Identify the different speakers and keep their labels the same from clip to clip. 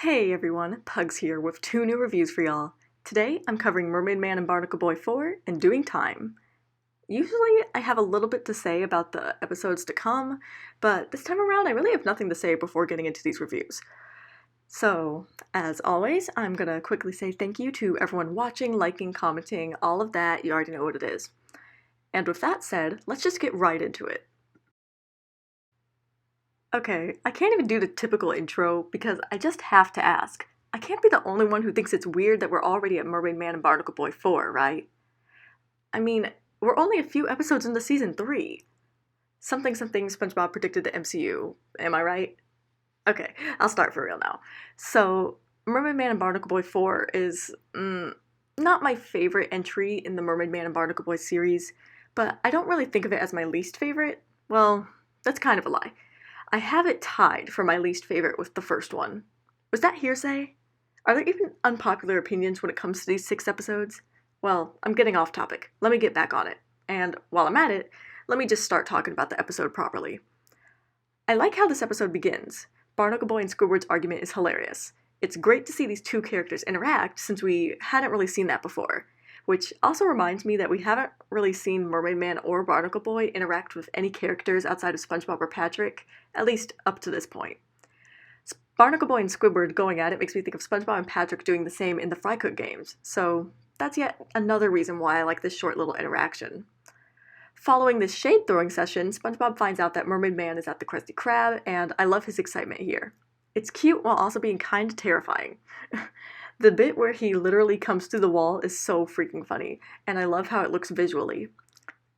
Speaker 1: Hey everyone, Pugs here with two new reviews for y'all. Today I'm covering Mermaid Man and Barnacle Boy 4 and Doing Time. Usually I have a little bit to say about the episodes to come, but this time around I really have nothing to say before getting into these reviews. So, as always, I'm gonna quickly say thank you to everyone watching, liking, commenting, all of that, you already know what it is. And with that said, let's just get right into it. Okay, I can't even do the typical intro because I just have to ask. I can't be the only one who thinks it's weird that we're already at Mermaid Man and Barnacle Boy 4, right? I mean, we're only a few episodes into season 3. Something SpongeBob predicted the MCU. Am I right? Okay, I'll start for real now. So, Mermaid Man and Barnacle Boy 4 is not my favorite entry in the Mermaid Man and Barnacle Boy series, but I don't really think of it as my least favorite. Well, that's kind of a lie. I have it tied for my least favorite with the first one. Was that hearsay? Are there even unpopular opinions when it comes to these 6 episodes? Well, I'm getting off topic. Let me get back on it. And while I'm at it, let me just start talking about the episode properly. I like how this episode begins. Barnacle Boy and Squidward's argument is hilarious. It's great to see these two characters interact since we hadn't really seen that before. Which also reminds me that we haven't really seen Mermaid Man or Barnacle Boy interact with any characters outside of SpongeBob or Patrick, at least up to this point. Barnacle Boy and Squidward going at it makes me think of SpongeBob and Patrick doing the same in the Fry Cook games, so that's yet another reason why I like this short little interaction. Following this shade-throwing session, SpongeBob finds out that Mermaid Man is at the Krusty Krab, and I love his excitement here. It's cute while also being kinda terrifying. The bit where he literally comes through the wall is so freaking funny, and I love how it looks visually.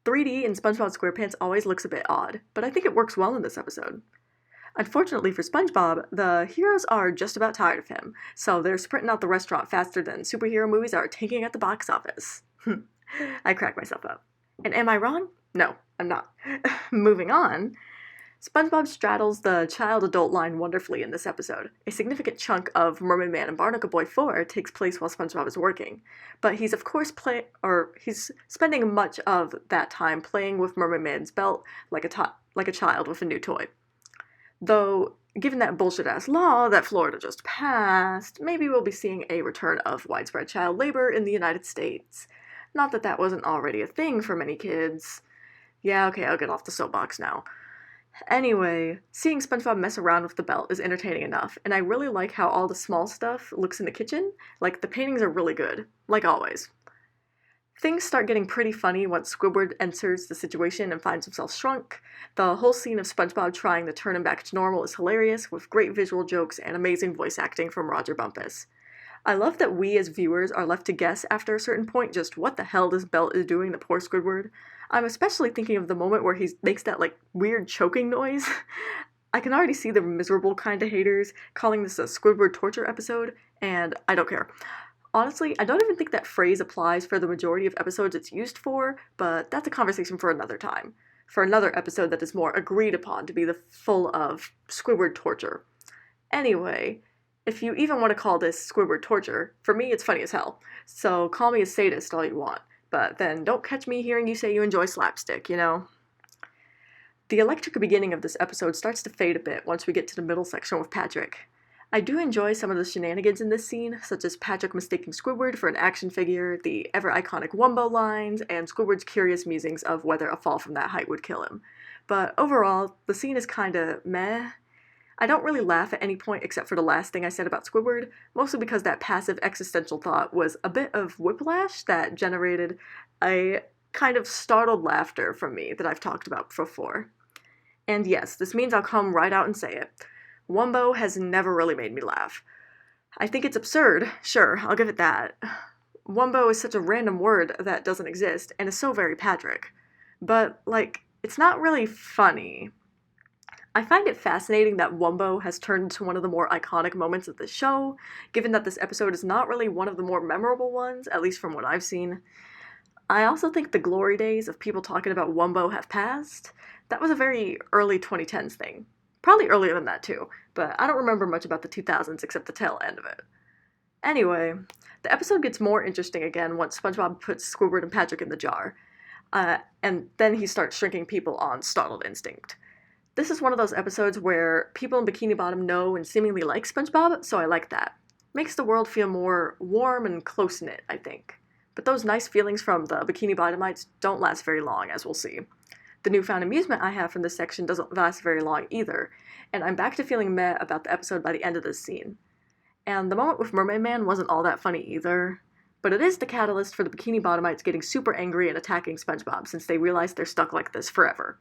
Speaker 1: 3D in SpongeBob SquarePants always looks a bit odd, but I think it works well in this episode. Unfortunately for SpongeBob, the heroes are just about tired of him, so they're sprinting out the restaurant faster than superhero movies are tanking at the box office. I crack myself up. And am I wrong? No, I'm not. Moving on. SpongeBob straddles the child-adult line wonderfully in this episode. A significant chunk of Mermaid Man and Barnacle Boy 4 takes place while SpongeBob is working, but he's of course he's spending much of that time playing with Mermaid Man's belt like a child with a new toy. Though, given that bullshit-ass law that Florida just passed, maybe we'll be seeing a return of widespread child labor in the United States. Not that that wasn't already a thing for many kids. Yeah, okay, I'll get off the soapbox now. Anyway, seeing SpongeBob mess around with the belt is entertaining enough, and I really like how all the small stuff looks in the kitchen. Like, the paintings are really good, like always. Things start getting pretty funny once Squidward enters the situation and finds himself shrunk. The whole scene of SpongeBob trying to turn him back to normal is hilarious, with great visual jokes and amazing voice acting from Roger Bumpus. I love that we as viewers are left to guess after a certain point just what the hell this belt is doing to poor Squidward. I'm especially thinking of the moment where he makes that weird choking noise. I can already see the miserable kind of haters calling this a Squidward torture episode, and I don't care. Honestly, I don't even think that phrase applies for the majority of episodes it's used for, but that's a conversation for another time. For another episode that is more agreed upon to be full of Squidward torture. Anyway, if you even want to call this Squidward torture, for me it's funny as hell. So call me a sadist all you want, but then don't catch me hearing you say you enjoy slapstick, you know? The electric beginning of this episode starts to fade a bit once we get to the middle section with Patrick. I do enjoy some of the shenanigans in this scene, such as Patrick mistaking Squidward for an action figure, the ever-iconic Wumbo lines, and Squidward's curious musings of whether a fall from that height would kill him. But overall, the scene is kinda meh. I don't really laugh at any point except for the last thing I said about Squidward, mostly because that passive existential thought was a bit of whiplash that generated a kind of startled laughter from me that I've talked about before. And yes, this means I'll come right out and say it. Wumbo has never really made me laugh. I think it's absurd, sure, I'll give it that. Wumbo is such a random word that doesn't exist, and is so very Patrick. But, it's not really funny. I find it fascinating that Wumbo has turned into one of the more iconic moments of the show, given that this episode is not really one of the more memorable ones, at least from what I've seen. I also think the glory days of people talking about Wumbo have passed. That was a very early 2010s thing. Probably earlier than that too, but I don't remember much about the 2000s except the tail end of it. Anyway, the episode gets more interesting again once SpongeBob puts Squidward and Patrick in the jar, and then he starts shrinking people on Startled Instinct. This is one of those episodes where people in Bikini Bottom know and seemingly like SpongeBob, so I like that. Makes the world feel more warm and close-knit, I think. But those nice feelings from the Bikini Bottomites don't last very long, as we'll see. The newfound amusement I have from this section doesn't last very long either, and I'm back to feeling meh about the episode by the end of this scene. And the moment with Mermaid Man wasn't all that funny either, but it is the catalyst for the Bikini Bottomites getting super angry and attacking SpongeBob since they realize they're stuck like this forever.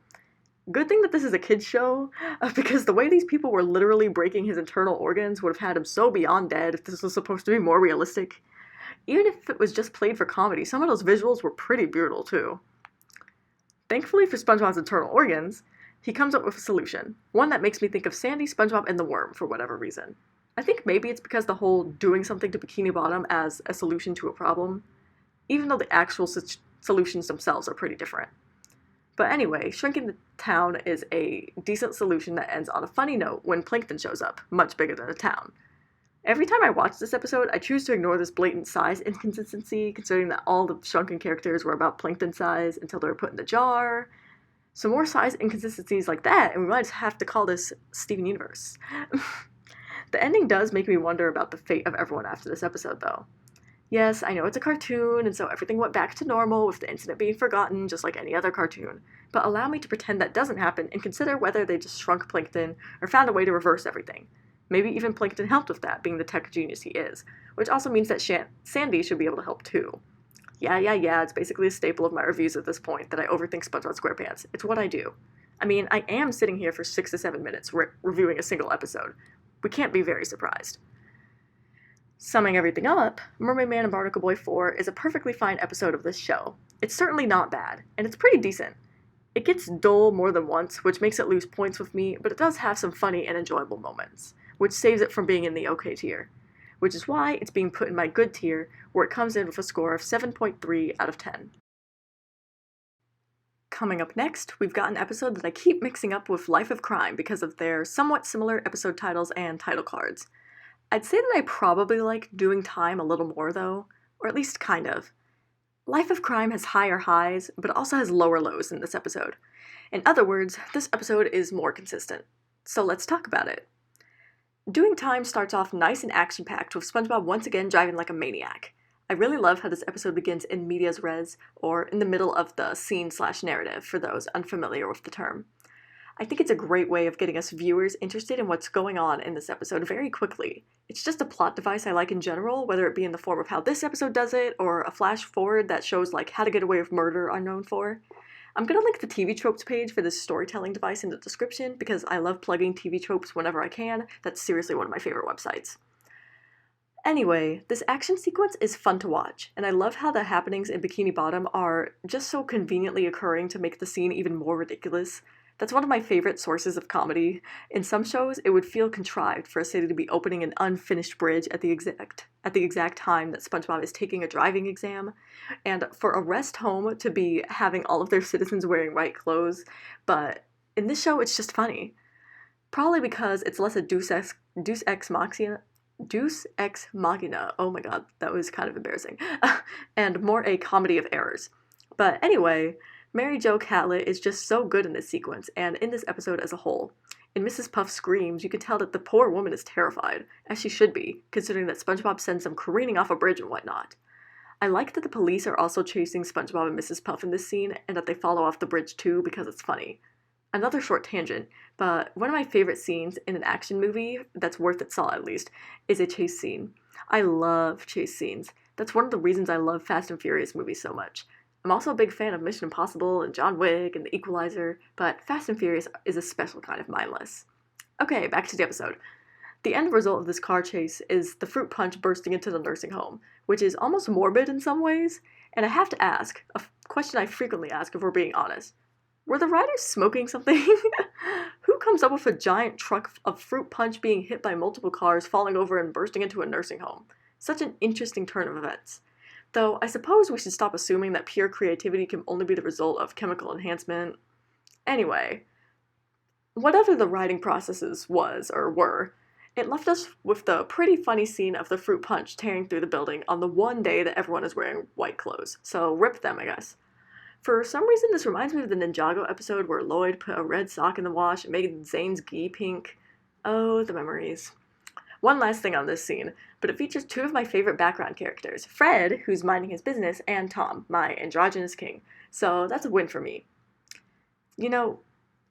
Speaker 1: Good thing that this is a kid's show, because the way these people were literally breaking his internal organs would have had him so beyond dead if this was supposed to be more realistic. Even if it was just played for comedy, some of those visuals were pretty brutal too. Thankfully for SpongeBob's internal organs, he comes up with a solution, one that makes me think of Sandy, SpongeBob, and the Worm for whatever reason. I think maybe it's because the whole doing something to Bikini Bottom as a solution to a problem, even though the actual solutions themselves are pretty different. But anyway, shrinking the town is a decent solution that ends on a funny note when Plankton shows up, much bigger than a town. Every time I watch this episode, I choose to ignore this blatant size inconsistency, considering that all the shrunken characters were about Plankton size until they were put in the jar. Some more size inconsistencies like that, and we might have to call this Steven Universe. The ending does make me wonder about the fate of everyone after this episode, though. Yes, I know it's a cartoon, and so everything went back to normal with the incident being forgotten, just like any other cartoon. But allow me to pretend that doesn't happen and consider whether they just shrunk Plankton or found a way to reverse everything. Maybe even Plankton helped with that, being the tech genius he is, which also means that Sandy should be able to help too. Yeah, it's basically a staple of my reviews at this point that I overthink SpongeBob SquarePants. It's what I do. I mean, I am sitting here for 6 to 7 minutes reviewing a single episode. We can't be very surprised. Summing everything up, Mermaid Man and Barnacle Boy 4 is a perfectly fine episode of this show. It's certainly not bad, and it's pretty decent. It gets dull more than once, which makes it lose points with me, but it does have some funny and enjoyable moments, which saves it from being in the okay tier. Which is why it's being put in my good tier, where it comes in with a score of 7.3 out of 10. Coming up next, we've got an episode that I keep mixing up with Life of Crime because of their somewhat similar episode titles and title cards. I'd say that I probably like Doing Time a little more though, or at least kind of. Life of Crime has higher highs, but it also has lower lows in this episode. In other words, this episode is more consistent. So let's talk about it. Doing Time starts off nice and action-packed with SpongeBob once again driving like a maniac. I really love how this episode begins in medias res, or in the middle of the scene/narrative for those unfamiliar with the term. I think it's a great way of getting us viewers interested in what's going on in this episode very quickly. It's just a plot device I like in general, whether it be in the form of how this episode does it, or a flash forward that shows like how to get away with murder I'm known for. I'm gonna link the TV tropes page for this storytelling device in the description because I love plugging TV tropes whenever I can. That's seriously one of my favorite websites. Anyway, this action sequence is fun to watch, and I love how the happenings in Bikini Bottom are just so conveniently occurring to make the scene even more ridiculous. That's one of my favorite sources of comedy. In some shows, it would feel contrived for a city to be opening an unfinished bridge at the exact time that SpongeBob is taking a driving exam, and for a rest home to be having all of their citizens wearing white clothes, but in this show it's just funny. Probably because it's less a deus ex machina, oh my god, that was kind of embarrassing, and more a comedy of errors. But anyway, Mary Jo Catlett is just so good in this sequence, and in this episode as a whole. In Mrs. Puff's screams, you can tell that the poor woman is terrified, as she should be, considering that SpongeBob sends them careening off a bridge and whatnot. I like that the police are also chasing SpongeBob and Mrs. Puff in this scene, and that they follow off the bridge too because it's funny. Another short tangent, but one of my favorite scenes in an action movie, that's worth its salt at least, is a chase scene. I love chase scenes. That's one of the reasons I love Fast and Furious movies so much. I'm also a big fan of Mission Impossible and John Wick and The Equalizer, but Fast and Furious is a special kind of mindless. Okay, back to the episode. The end result of this car chase is the fruit punch bursting into the nursing home, which is almost morbid in some ways, and I have to ask, a question I frequently ask if we're being honest. Were the riders smoking something? Who comes up with a giant truck of fruit punch being hit by multiple cars, falling over and bursting into a nursing home? Such an interesting turn of events. Though I suppose we should stop assuming that pure creativity can only be the result of chemical enhancement. Anyway, whatever the writing processes was or were, it left us with the pretty funny scene of the fruit punch tearing through the building on the one day that everyone is wearing white clothes. So rip them, I guess. For some reason, this reminds me of the Ninjago episode where Lloyd put a red sock in the wash and made Zane's gi pink. Oh, the memories. One last thing on this scene, but it features two of my favorite background characters, Fred, who's minding his business, and Tom, my androgynous king. So that's a win for me. You know,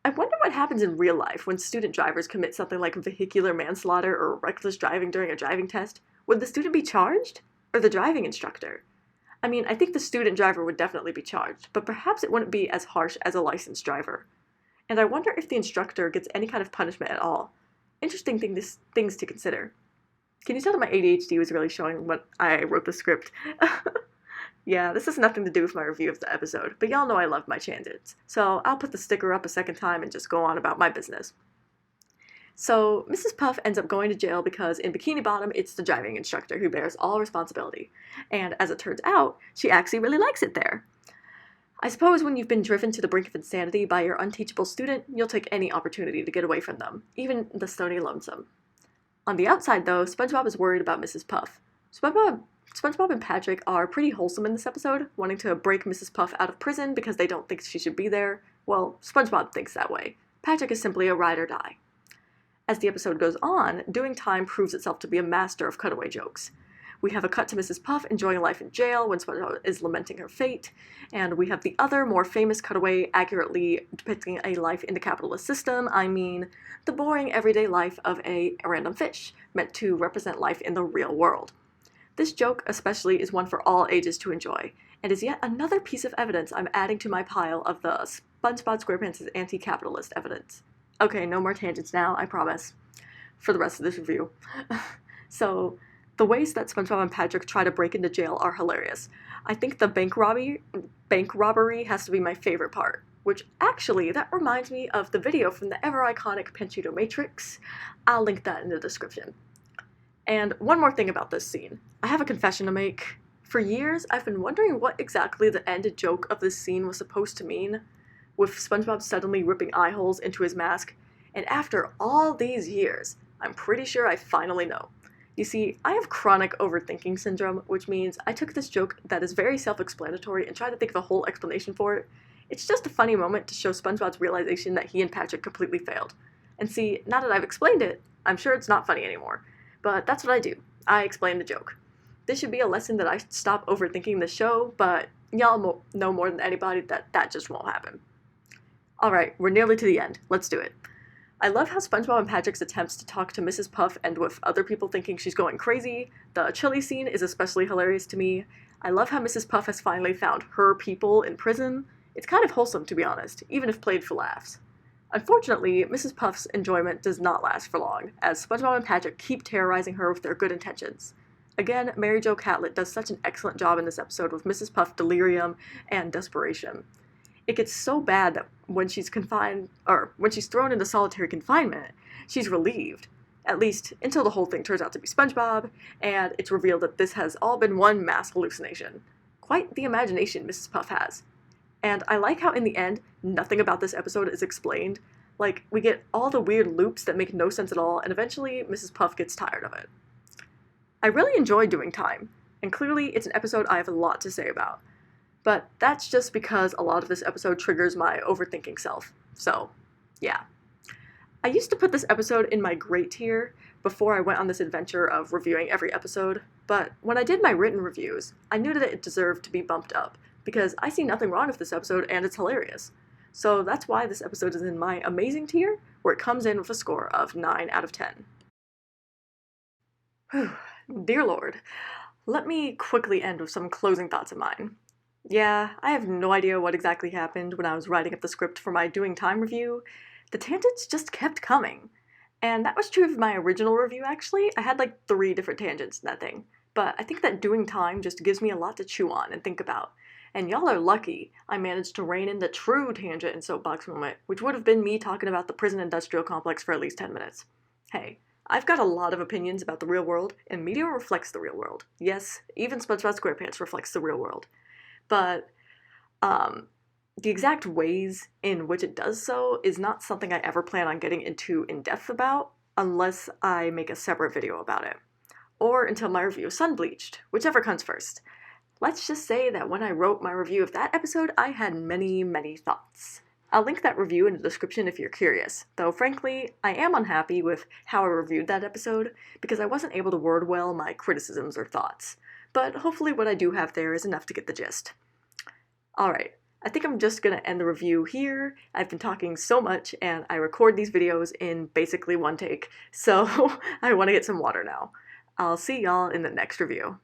Speaker 1: I wonder what happens in real life when student drivers commit something like vehicular manslaughter or reckless driving during a driving test. Would the student be charged? Or the driving instructor? I mean, I think the student driver would definitely be charged, but perhaps it wouldn't be as harsh as a licensed driver. And I wonder if the instructor gets any kind of punishment at all. Interesting things to consider. Can you tell that my ADHD was really showing when I wrote the script? Yeah, this has nothing to do with my review of the episode, but y'all know I love my tangents, so I'll put the sticker up a second time and just go on about my business. So, Mrs. Puff ends up going to jail because in Bikini Bottom, it's the driving instructor who bears all responsibility. And as it turns out, she actually really likes it there. I suppose when you've been driven to the brink of insanity by your unteachable student, you'll take any opportunity to get away from them, even the stony lonesome. On the outside, though, SpongeBob is worried about Mrs. Puff. SpongeBob and Patrick are pretty wholesome in this episode, wanting to break Mrs. Puff out of prison because they don't think she should be there. Well, SpongeBob thinks that way. Patrick is simply a ride or die. As the episode goes on, Doing Time proves itself to be a master of cutaway jokes. We have a cut to Mrs. Puff enjoying life in jail when SpongeBob is lamenting her fate, and we have the other, more famous cutaway accurately depicting a life in the capitalist system. I mean, the boring everyday life of a random fish, meant to represent life in the real world. This joke especially is one for all ages to enjoy, and is yet another piece of evidence I'm adding to my pile of the SpongeBob SquarePants' anti-capitalist evidence. Okay, no more tangents now, I promise, for the rest of this review. So, the ways that SpongeBob and Patrick try to break into jail are hilarious. I think the bank robbery has to be my favorite part, which actually, that reminds me of the video from the ever-iconic Panchito Matrix. I'll link that in the description. And one more thing about this scene. I have a confession to make. For years, I've been wondering what exactly the end joke of this scene was supposed to mean, with SpongeBob suddenly ripping eye holes into his mask, and after all these years, I'm pretty sure I finally know. You see, I have chronic overthinking syndrome, which means I took this joke that is very self-explanatory and tried to think of a whole explanation for it. It's just a funny moment to show SpongeBob's realization that he and Patrick completely failed. And see, now that I've explained it, I'm sure it's not funny anymore. But that's what I do. I explain the joke. This should be a lesson that I stop overthinking the show, but y'all know more than anybody that just won't happen. Alright, we're nearly to the end. Let's do it. I love how SpongeBob and Patrick's attempts to talk to Mrs. Puff end with other people thinking she's going crazy. The chili scene is especially hilarious to me. I love how Mrs. Puff has finally found her people in prison. It's kind of wholesome, to be honest, even if played for laughs. Unfortunately, Mrs. Puff's enjoyment does not last for long, as SpongeBob and Patrick keep terrorizing her with their good intentions. Again, Mary Jo Catlett does such an excellent job in this episode with Mrs. Puff's delirium and desperation. It gets so bad that when she's thrown into solitary confinement, she's relieved. At least, until the whole thing turns out to be SpongeBob, and it's revealed that this has all been one mass hallucination. Quite the imagination Mrs. Puff has. And I like how in the end, nothing about this episode is explained. Like, we get all the weird loops that make no sense at all, and eventually Mrs. Puff gets tired of it. I really enjoy Doing Time, and clearly it's an episode I have a lot to say about. But that's just because a lot of this episode triggers my overthinking self. So, yeah. I used to put this episode in my great tier before I went on this adventure of reviewing every episode, but when I did my written reviews, I knew that it deserved to be bumped up, because I see nothing wrong with this episode and it's hilarious. So that's why this episode is in my amazing tier, where it comes in with a score of 9 out of 10. Whew. Dear Lord, let me quickly end with some closing thoughts of mine. Yeah, I have no idea what exactly happened when I was writing up the script for my Doing Time review. The tangents just kept coming. And that was true of my original review, actually. I had like 3 different tangents in that thing. But I think that Doing Time just gives me a lot to chew on and think about. And y'all are lucky I managed to rein in the true tangent and soapbox moment, which would have been me talking about the prison industrial complex for at least 10 minutes. Hey, I've got a lot of opinions about the real world, and media reflects the real world. Yes, even SpongeBob SquarePants reflects the real world. But the exact ways in which it does so is not something I ever plan on getting into in depth about, unless I make a separate video about it. Or until my review of Sunbleached, whichever comes first. Let's just say that when I wrote my review of that episode, I had many, many thoughts. I'll link that review in the description if you're curious, though frankly, I am unhappy with how I reviewed that episode because I wasn't able to word well my criticisms or thoughts. But hopefully what I do have there is enough to get the gist. Alright, I think I'm just gonna end the review here. I've been talking so much and I record these videos in basically one take, so I want to get some water now. I'll see y'all in the next review.